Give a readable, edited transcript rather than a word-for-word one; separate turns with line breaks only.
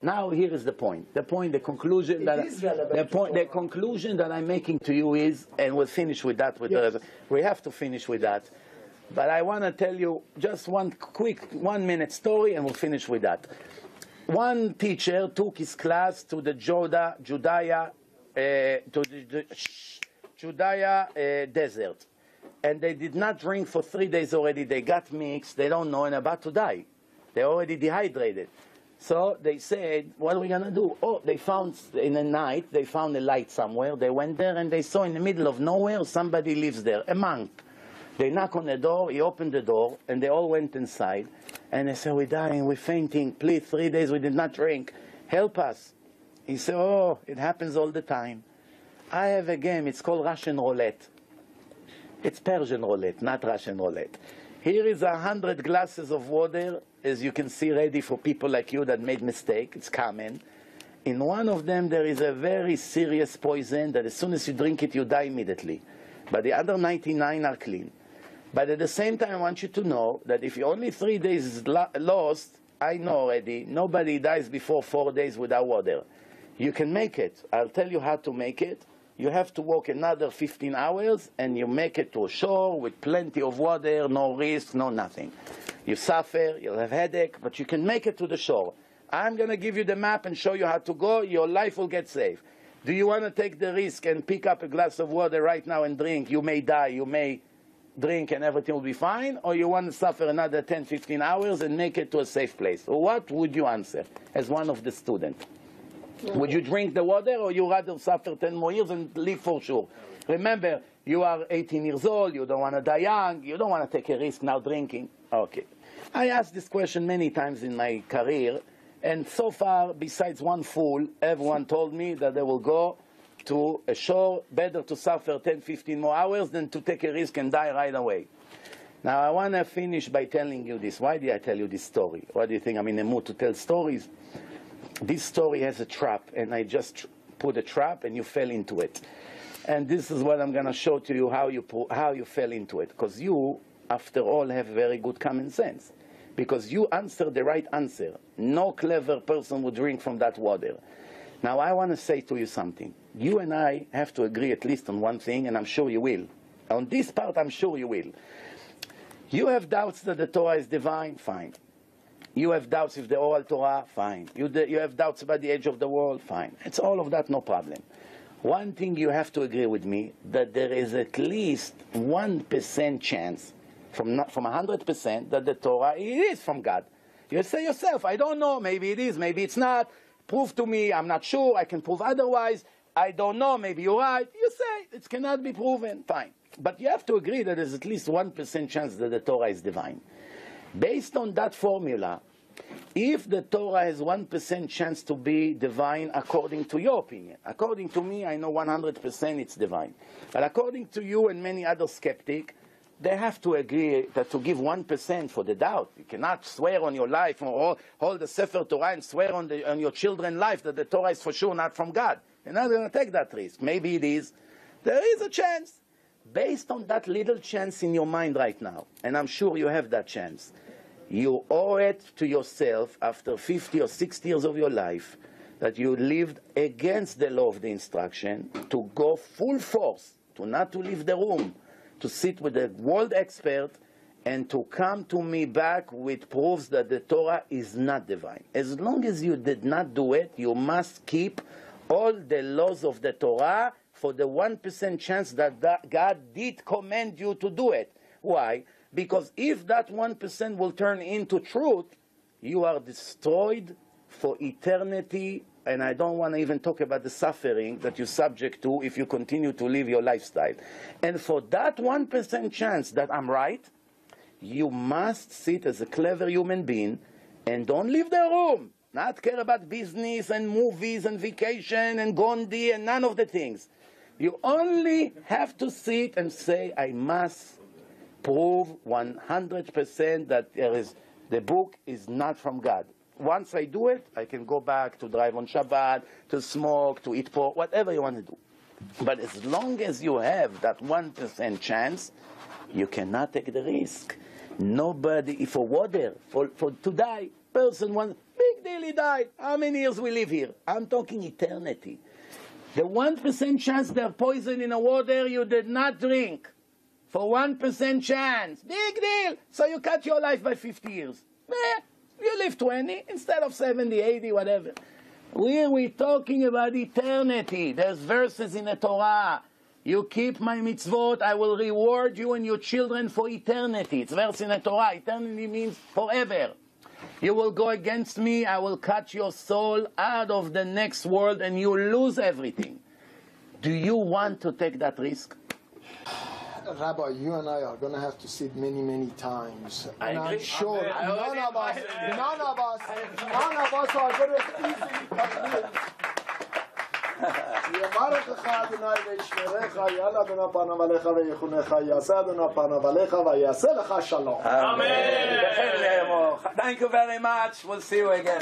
Now here is the point. The conclusion that I'm making to you is, and we'll finish with that. We have to finish with that. But I want to tell you just one quick 1 minute story, and we'll finish with that. One teacher took his class to the Judea desert, and they did not drink for 3 days already. They got mixed. They don't know and about to die. They're already dehydrated. So they said, what are we going to do? Oh, they found in the night, they found a light somewhere. They went there and they saw in the middle of nowhere somebody lives there, a monk. They knock on the door, he opened the door, and they all went inside. And they said, we're dying, we're fainting, please, 3 days we did not drink, help us. He said, oh, it happens all the time. I have a game, it's called Russian roulette. It's Persian roulette, not Russian roulette. Here is 100 glasses of water, as you can see, ready for people like you that made mistake. It's common. In one of them there is a very serious poison that as soon as you drink it, you die immediately. But the other 99 are clean. But at the same time, I want you to know that if you only 3 days lost, I know already, nobody dies before 4 days without water. You can make it. I'll tell you how to make it. You have to walk another 15 hours, and you make it to a shore with plenty of water, no risk, no nothing. You suffer, you'll have headache, but you can make it to the shore. I'm going to give you the map and show you how to go. Your life will get saved. Do you want to take the risk and pick up a glass of water right now and drink? You may die, you may drink and everything will be fine, or you want to suffer another 10, 15 hours and make it to a safe place? What would you answer as one of the students? Would you drink the water, or you rather suffer 10 more years and live for sure? Remember, you are 18 years old, you don't want to die young, you don't want to take a risk now drinking. Okay. I asked this question many times in my career, and so far, besides one fool, everyone told me that they will go to a shore, better to suffer 10, 15 more hours than to take a risk and die right away. Now, I want to finish by telling you this. Why did I tell you this story? Why do you think I'm in the mood to tell stories? This story has a trap, and I just put a trap, and you fell into it. And this is what I'm going to show to you, how you fell into it. Because you, after all, have very good common sense. Because you answered the right answer. No clever person would drink from that water. Now, I want to say to you something. You and I have to agree at least on one thing, and I'm sure you will. On this part, I'm sure you will. You have doubts that the Torah is divine? Fine. You have doubts if the oral Torah? Fine. You have doubts about the age of the world? Fine. It's all of that, no problem. One thing you have to agree with me, that there is at least 1% chance, from 100%, that the Torah is from God. You say yourself, I don't know, maybe it is, maybe it's not. Prove to me, I'm not sure, I can prove otherwise. I don't know, maybe you're right. You say, it cannot be proven, fine. But you have to agree that there's at least 1% chance that the Torah is divine. Based on that formula, if the Torah has 1% chance to be divine according to your opinion, according to me, I know 100% it's divine. But according to you and many other skeptics, they have to agree that to give 1% for the doubt. You cannot swear on your life or hold the Sefer Torah and swear on your children's life that the Torah is for sure not from God. You're not going to take that risk. Maybe it is. There is a chance. Based on that little chance in your mind right now, and I'm sure you have that chance, you owe it to yourself after 50 or 60 years of your life that you lived against the law of the instruction to go full force, to not to leave the room, to sit with a world expert and to come to me back with proofs that the Torah is not divine. As long as you did not do it, you must keep all the laws of the Torah for the 1% chance that God did command you to do it. Why? Because if that 1% will turn into truth, you are destroyed for eternity, and I don't want to even talk about the suffering that you're subject to if you continue to live your lifestyle. And for that 1% chance that I'm right, you must sit as a clever human being and don't leave the room. Not care about business and movies and vacation and Gandhi and none of the things. You only have to sit and say, I must prove 100% that the book is not from God. Once I do it, I can go back to drive on Shabbat, to smoke, to eat pork, whatever you want to do. But as long as you have that 1% chance, you cannot take the risk. Nobody, for water, to die, person wants, big deal, he died. How many years we live here? I'm talking eternity. The 1% chance they're poisoned in the water you did not drink. For 1% chance. Big deal. So you cut your life by 50 years. You live 20 instead of 70, 80, whatever. We're talking about eternity. There's verses in the Torah. You keep my mitzvot, I will reward you and your children for eternity. It's verse in the Torah. Eternity means forever. You will go against me, I will cut your soul out of the next world and you lose everything. Do you want to take that risk?
Rabbi, you and I are going to have to sit many, many times. And
I
I'm
agree.
sure
Amen.
none of us are going to easily commit. יברך לך אדוני וישמרך, יעל אדוני פניו עליך ויחונך, יעשה אדוני פניו עליך ויעשה לך שלום.
Amen. Thank you very much. We'll see you again.